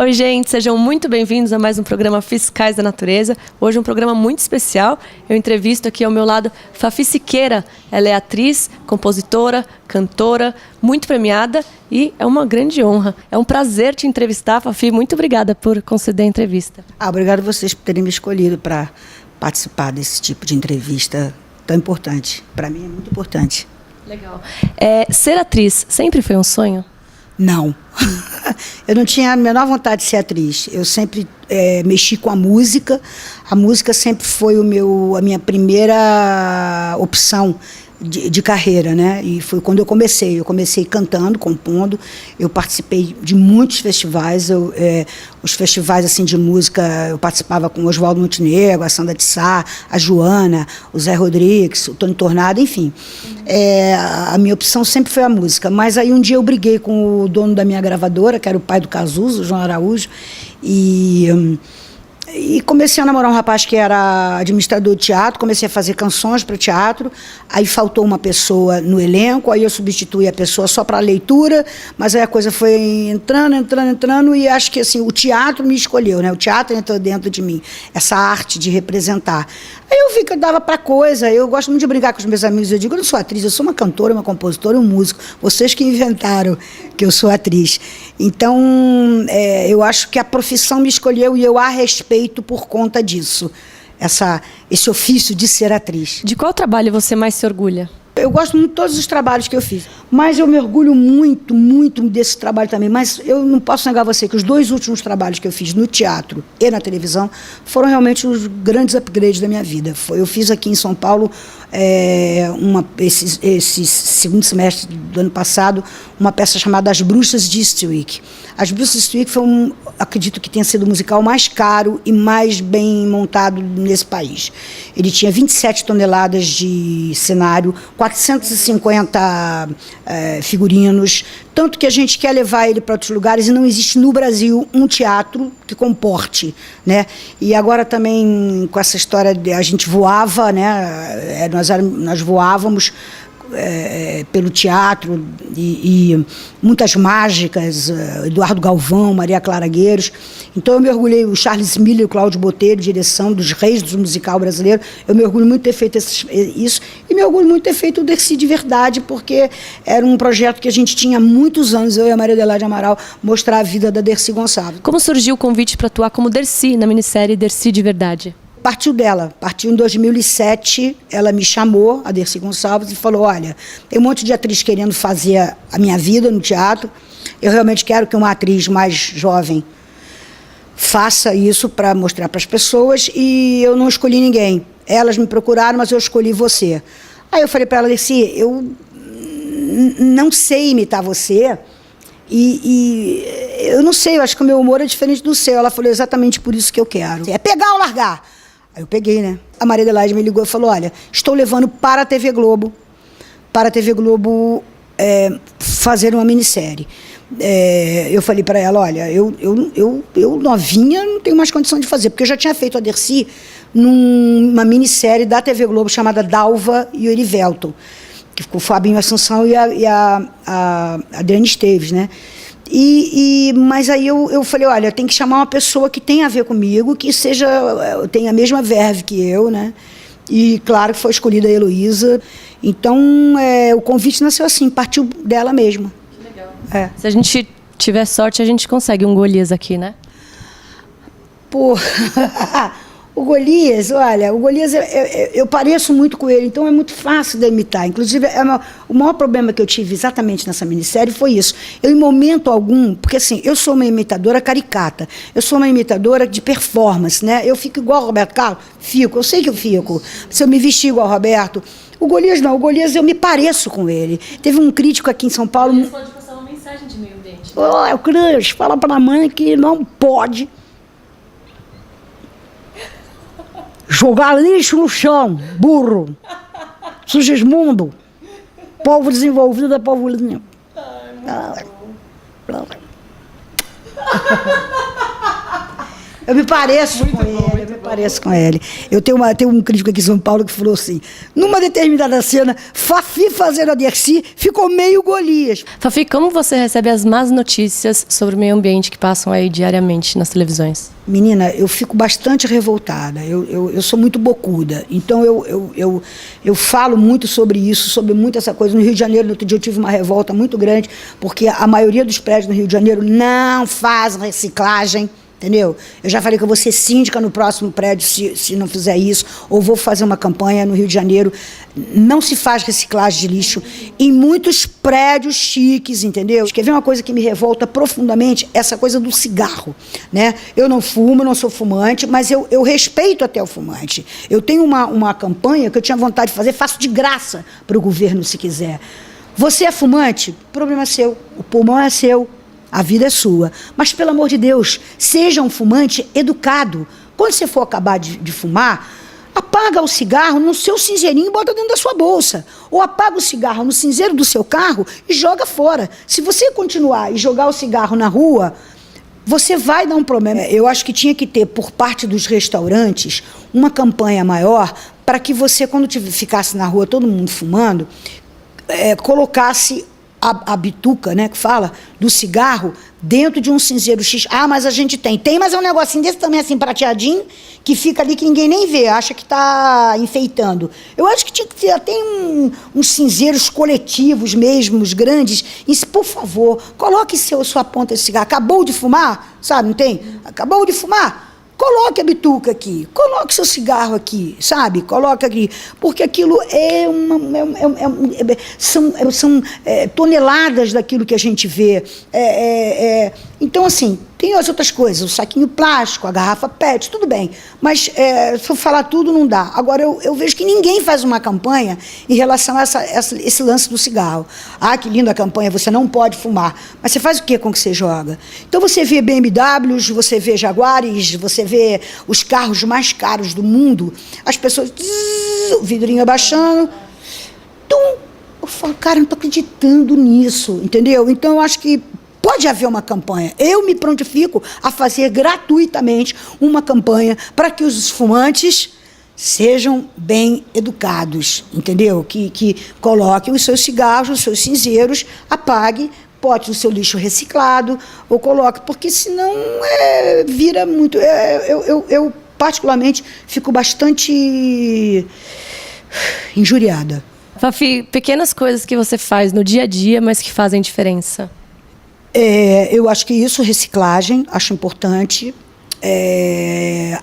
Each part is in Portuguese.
Oi, gente, sejam muito bem-vindos a mais um programa Fiscais da Natureza. Hoje é um programa muito especial. Eu entrevisto aqui ao meu lado Fafi Siqueira. Ela é atriz, compositora, cantora, muito premiada e é uma grande honra. É um prazer te entrevistar, Fafi. Muito obrigada por conceder a entrevista. Obrigado a vocês por terem me escolhido para participar desse tipo de entrevista tão importante. Para mim é muito importante. Legal. Ser atriz sempre foi um sonho? Não. Eu não tinha a menor vontade de ser atriz. Eu sempre mexi com a música. A música sempre foi a minha primeira opção de carreira, né? E foi quando eu comecei. Eu comecei cantando, compondo. Eu participei de muitos festivais. Os festivais assim, de música, eu participava com o Oswaldo Montenegro, a Sandra de Sá, a Joana, o Zé Rodrigues, o Tony Tornado, enfim. A minha opção sempre foi a música. Mas aí um dia eu briguei com o dono da minha gravadora, que era o pai do Cazuza, o João Araújo, e comecei a namorar um rapaz que era administrador de teatro, comecei a fazer canções para teatro, aí faltou uma pessoa no elenco, aí eu substituí a pessoa só para leitura, mas aí a coisa foi entrando, e acho que assim, o teatro me escolheu, né? O teatro entrou dentro de mim, essa arte de representar. Aí eu vi que eu dava para coisa, eu gosto muito de brincar com os meus amigos, eu digo, eu não sou atriz, eu sou uma cantora, uma compositora, um músico, vocês que inventaram que eu sou atriz. Então, eu acho que a profissão me escolheu e eu a respeito por conta disso, esse ofício de ser atriz. De qual trabalho você mais se orgulha? Eu gosto muito de todos os trabalhos que eu fiz, mas eu me orgulho muito, muito desse trabalho também. Mas eu não posso negar a você que os 2 últimos trabalhos que eu fiz no teatro e na televisão foram realmente os grandes upgrades da minha vida. Eu fiz aqui em São Paulo, esse segundo semestre do ano passado, uma peça chamada As Bruxas de Eastwick. As Bruxas de Eastwick foi, acredito que tenha sido o musical mais caro e mais bem montado nesse país. Ele tinha 27 toneladas de cenário, 450 figurinos, tanto que a gente quer levar ele para outros lugares e não existe no Brasil um teatro que comporte, né? E agora também com essa história de a gente voava, né? Nós voávamos pelo teatro e muitas mágicas, Eduardo Galvão, Maria Clara Gueiros. Então eu me orgulhei, o Charles Miller e o Cláudio Botelho, direção dos reis do musical brasileiro, eu me orgulho muito de ter feito isso e me orgulho muito de ter feito o Dercy de Verdade, porque era um projeto que a gente tinha há muitos anos, eu e a Maria Adelaide Amaral, mostrar a vida da Dercy Gonçalves. Como surgiu o convite para atuar como Dercy na minissérie Dercy de Verdade? Partiu em 2007, ela me chamou, a Dercy Gonçalves, e falou, olha, tem um monte de atriz querendo fazer a minha vida no teatro, eu realmente quero que uma atriz mais jovem faça isso para mostrar para as pessoas, e eu não escolhi ninguém. Elas me procuraram, mas eu escolhi você. Aí eu falei para ela, Dercy, eu não sei imitar você, e eu não sei, eu acho que o meu humor é diferente do seu. Ela falou, exatamente por isso que eu quero. É pegar ou largar? Aí eu peguei, né? A Maria Adelaide me ligou e falou, olha, estou levando para a TV Globo, fazer uma minissérie. Eu falei para ela, olha, eu novinha não tenho mais condição de fazer, porque eu já tinha feito a Dercy numa minissérie da TV Globo chamada Dalva e o Erivelton, que ficou o Fabinho Assunção e a Adriane Esteves, né? Mas aí eu falei, olha, tem que chamar uma pessoa que tenha a ver comigo, que tenha a mesma verve que eu, né? E claro que foi escolhida a Heloísa. Então o convite nasceu assim, partiu dela mesma. Que legal. Se a gente tiver sorte, a gente consegue um Golias aqui, né? Pô, o Golias, olha, eu pareço muito com ele, então é muito fácil de imitar. Inclusive, o maior problema que eu tive exatamente nessa minissérie foi isso. Eu, em momento algum, porque assim, eu sou uma imitadora caricata, eu sou uma imitadora de performance, né? Eu fico igual ao Roberto Carlos? Fico, eu sei que eu fico. Se eu me vestir igual ao Roberto. O Golias não, o Golias eu me pareço com ele. Teve um crítico aqui em São Paulo... Ele pode passar uma mensagem de meio ambiente. O Cris, fala para a mãe que não pode jogar lixo no chão, burro, Sigismundo, povo desenvolvido é povo lindo. Eu me pareço com ele. Parece com ele. Eu tenho um crítico aqui em São Paulo que falou assim, numa determinada cena, Fafi fazendo a Dercy ficou meio Golias. Fafi, como você recebe as más notícias sobre o meio ambiente que passam aí diariamente nas televisões? Menina, eu fico bastante revoltada, eu sou muito bocuda, então eu falo muito sobre isso, sobre muito essa coisa. No Rio de Janeiro, no outro dia eu tive uma revolta muito grande, porque a maioria dos prédios no Rio de Janeiro não faz reciclagem, entendeu? Eu já falei que eu vou ser síndica no próximo prédio se não fizer isso, ou vou fazer uma campanha no Rio de Janeiro. Não se faz reciclagem de lixo em muitos prédios chiques, entendeu? Quer ver uma coisa que me revolta profundamente? Essa coisa do cigarro, né? Eu não fumo, não sou fumante, mas eu respeito até o fumante. Eu tenho uma campanha que eu tinha vontade de fazer, faço de graça para o governo, se quiser. Você é fumante? O problema é seu, o pulmão é seu. A vida é sua. Mas, pelo amor de Deus, seja um fumante educado. Quando você for acabar de fumar, apaga o cigarro no seu cinzeirinho e bota dentro da sua bolsa. Ou apaga o cigarro no cinzeiro do seu carro e joga fora. Se você continuar e jogar o cigarro na rua, você vai dar um problema. Eu acho que tinha que ter, por parte dos restaurantes, uma campanha maior para que você, quando ficasse na rua todo mundo fumando, colocasse a bituca, né, que fala, do cigarro, dentro de um cinzeiro X. Ah, mas a gente tem. Tem, mas é um negocinho desse também, assim, prateadinho, que fica ali que ninguém nem vê, acha que está enfeitando. Eu acho que tinha que ter até uns cinzeiros coletivos mesmo, grandes. E, por favor, coloque sua ponta de cigarro. Acabou de fumar? Sabe, não tem? Acabou de fumar? Coloque a bituca aqui, coloque seu cigarro aqui, sabe? Coloque aqui, porque aquilo são toneladas daquilo que a gente vê. Então, assim, tem as outras coisas, o saquinho plástico, a garrafa PET, tudo bem. Mas, se eu falar tudo, não dá. Agora, eu vejo que ninguém faz uma campanha em relação a esse lance do cigarro. Ah, que linda a campanha, você não pode fumar. Mas você faz o que com o que você joga? Então, você vê BMWs, você vê Jaguares, você vê os carros mais caros do mundo, as pessoas, o vidrinho abaixando. Então, eu falo, cara, não estou acreditando nisso, entendeu? Então, eu acho que pode haver uma campanha. Eu me prontifico a fazer gratuitamente uma campanha para que os fumantes sejam bem educados, entendeu? Que coloquem os seus cigarros, os seus cinzeiros, apague, bote o seu lixo reciclado, ou coloque, porque senão vira muito... Eu, particularmente, fico bastante injuriada. Fafi, pequenas coisas que você faz no dia a dia, mas que fazem diferença. Eu acho que isso, reciclagem, acho importante.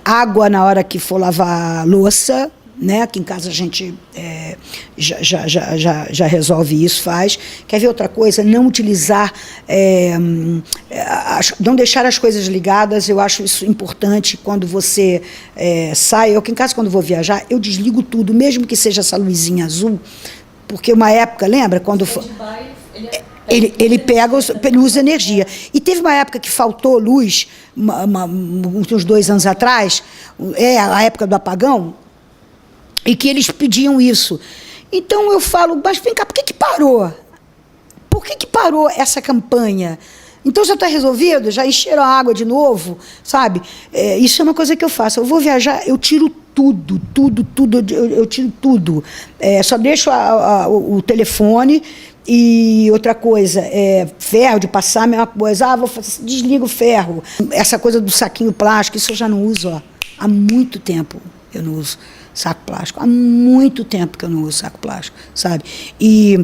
Água na hora que for lavar louça, né? Aqui em casa a gente já resolve isso, faz. Quer ver outra coisa? Não utilizar, não deixar as coisas ligadas. Eu acho isso importante quando você sai. Eu aqui em casa, quando vou viajar, eu desligo tudo, mesmo que seja essa luzinha azul, porque uma época, lembra? Quando ele pega, ele usa energia. E teve uma época que faltou luz, uns 2 anos atrás, a época do apagão, e que eles pediam isso. Então eu falo, mas vem cá, por que parou? Por que parou essa campanha? Então já está resolvido? Já encheram a água de novo? Sabe? Isso é uma coisa que eu faço. Eu vou viajar, eu tiro tudo, eu tiro tudo. Só deixo o telefone. E outra coisa, ferro de passar, a mesma coisa. Desliga o ferro. Essa coisa do saquinho plástico, isso eu já não uso, ó. Há muito tempo eu não uso saco plástico. Há muito tempo que eu não uso saco plástico, sabe? E,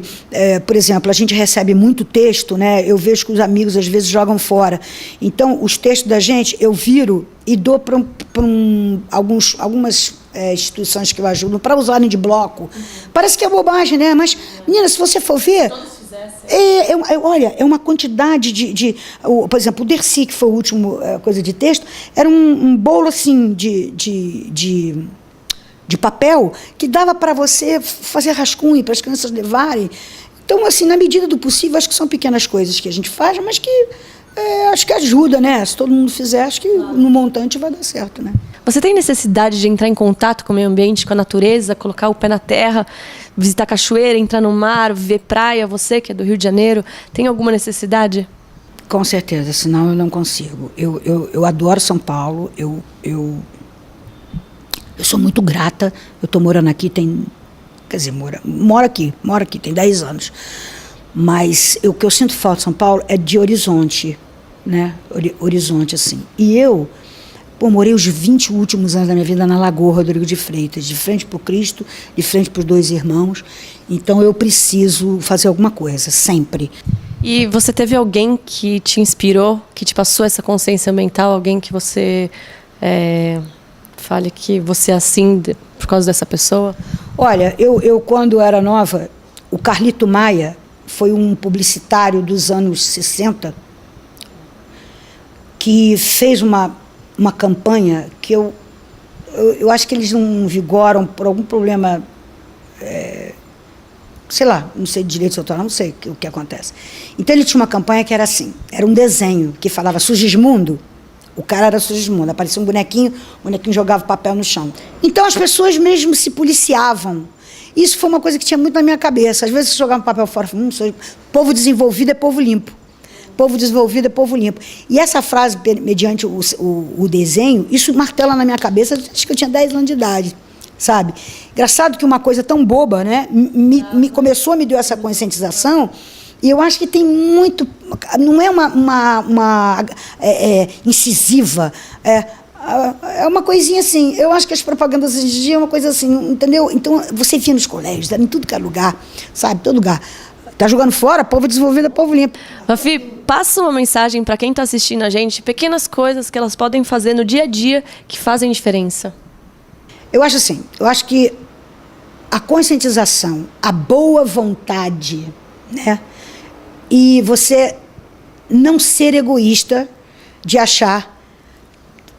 por exemplo, a gente recebe muito texto, né? Eu vejo que os amigos, às vezes, jogam fora. Então, os textos da gente, eu viro e dou para algumas instituições que eu ajudo, para usarem de bloco. Parece que é bobagem, né? Mas, menina, se você for ver... olha, é uma quantidade por exemplo, o Dercy, que foi o último coisa de texto, era um bolo assim de papel que dava para você fazer rascunho, para as crianças levarem. Então, assim, na medida do possível, acho que são pequenas coisas que a gente faz, mas que acho que ajuda, né? Se todo mundo fizer, acho que no montante vai dar certo, né? Você tem necessidade de entrar em contato com o meio ambiente, com a natureza, colocar o pé na terra, visitar cachoeira, entrar no mar, ver praia? Você, que é do Rio de Janeiro, tem alguma necessidade? Com certeza, senão eu não consigo. Eu adoro São Paulo, eu Eu sou muito grata, eu estou morando aqui moro aqui, tem 10 anos. Mas o que eu sinto falta de São Paulo é de horizonte, né? Horizonte, assim. E eu morei os 20 últimos anos da minha vida na Lagoa Rodrigo de Freitas, de frente para o Cristo, de frente para os 2 irmãos. Então eu preciso fazer alguma coisa, sempre. E você teve alguém que te inspirou, que te passou essa consciência ambiental, alguém que você fale que você é assim por causa dessa pessoa? Olha, eu quando era nova, o Carlito Maia foi um publicitário dos anos 60 que fez uma campanha que eu acho que eles não vigoram por algum problema, sei lá, não sei de direitos autorais, não sei o que acontece. Então ele tinha uma campanha que era assim, era um desenho que falava Sugismundo, o cara era Sugismundo, aparecia um bonequinho, o bonequinho jogava papel no chão. Então as pessoas mesmo se policiavam. Isso foi uma coisa que tinha muito na minha cabeça. Às vezes você jogava papel fora, povo desenvolvido é povo limpo. Povo desenvolvido é povo limpo. E essa frase, mediante o desenho, isso martela na minha cabeça, acho que eu tinha 10 anos de idade, sabe? Engraçado que uma coisa tão boba, né, me deu essa conscientização, e eu acho que tem muito... Não é uma incisiva, é uma coisinha assim. Eu acho que as propagandas hoje em dia é uma coisa assim, entendeu? Então, você via nos colégios, em tudo que é lugar, sabe? Todo lugar. Tá jogando fora, povo desenvolvido é povo limpo. Fafi, passa uma mensagem para quem está assistindo a gente, pequenas coisas que elas podem fazer no dia a dia que fazem diferença. Eu acho assim, eu acho que a conscientização, a boa vontade, né? E você não ser egoísta de achar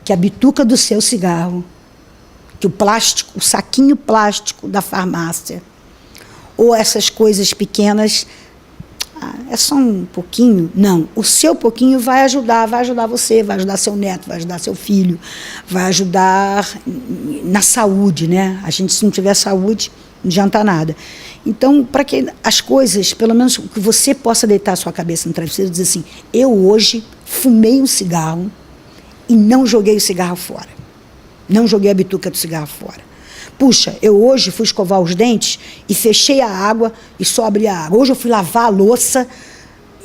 que a bituca do seu cigarro, que o plástico, o saquinho plástico da farmácia, ou essas coisas pequenas, é só um pouquinho. Não, o seu pouquinho vai ajudar você, vai ajudar seu neto, vai ajudar seu filho, vai ajudar na saúde, né? A gente, se não tiver saúde, não adianta nada. Então, para que as coisas, pelo menos que você possa deitar a sua cabeça no travesseiro e dizer assim, eu hoje fumei um cigarro e não joguei o cigarro fora. Não joguei a bituca do cigarro fora. Puxa, eu hoje fui escovar os dentes e fechei a água e só abri a água. Hoje eu fui lavar a louça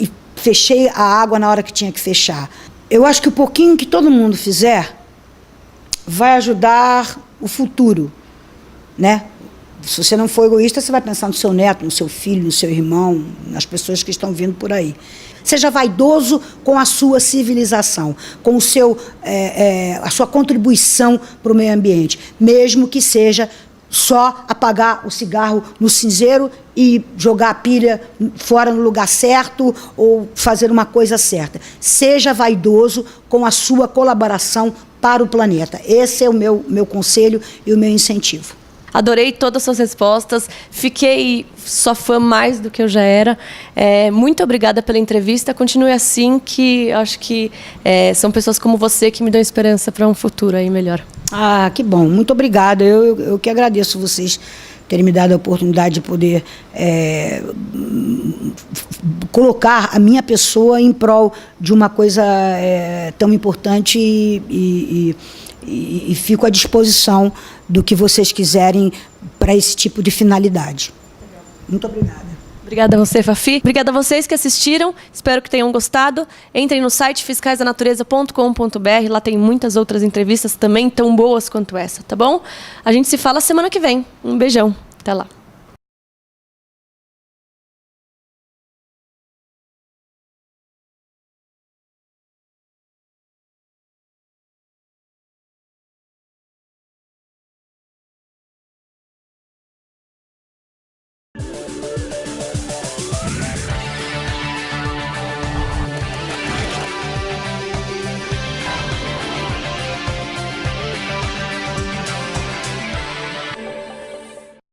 e fechei a água na hora que tinha que fechar. Eu acho que o pouquinho que todo mundo fizer vai ajudar o futuro, né? Se você não for egoísta, você vai pensar no seu neto, no seu filho, no seu irmão, nas pessoas que estão vindo por aí. Seja vaidoso com a sua civilização, com a sua contribuição para o meio ambiente, mesmo que seja só apagar o cigarro no cinzeiro e jogar a pilha fora no lugar certo ou fazer uma coisa certa. Seja vaidoso com a sua colaboração para o planeta. Esse é o meu conselho e o meu incentivo. Adorei todas as suas respostas. Fiquei sua fã mais do que eu já era. Muito obrigada pela entrevista. Continue assim, que acho que são pessoas como você que me dão esperança para um futuro aí melhor. Ah, que bom. Muito obrigada. Eu que agradeço vocês terem me dado a oportunidade de poder colocar a minha pessoa em prol de uma coisa tão importante e fico à disposição do que vocês quiserem para esse tipo de finalidade. Muito obrigada. Obrigada a você, Fafi. Obrigada a vocês que assistiram. Espero que tenham gostado. Entrem no site fiscaisdanatureza.com.br. Lá tem muitas outras entrevistas também tão boas quanto essa, tá bom? A gente se fala semana que vem. Um beijão. Até lá.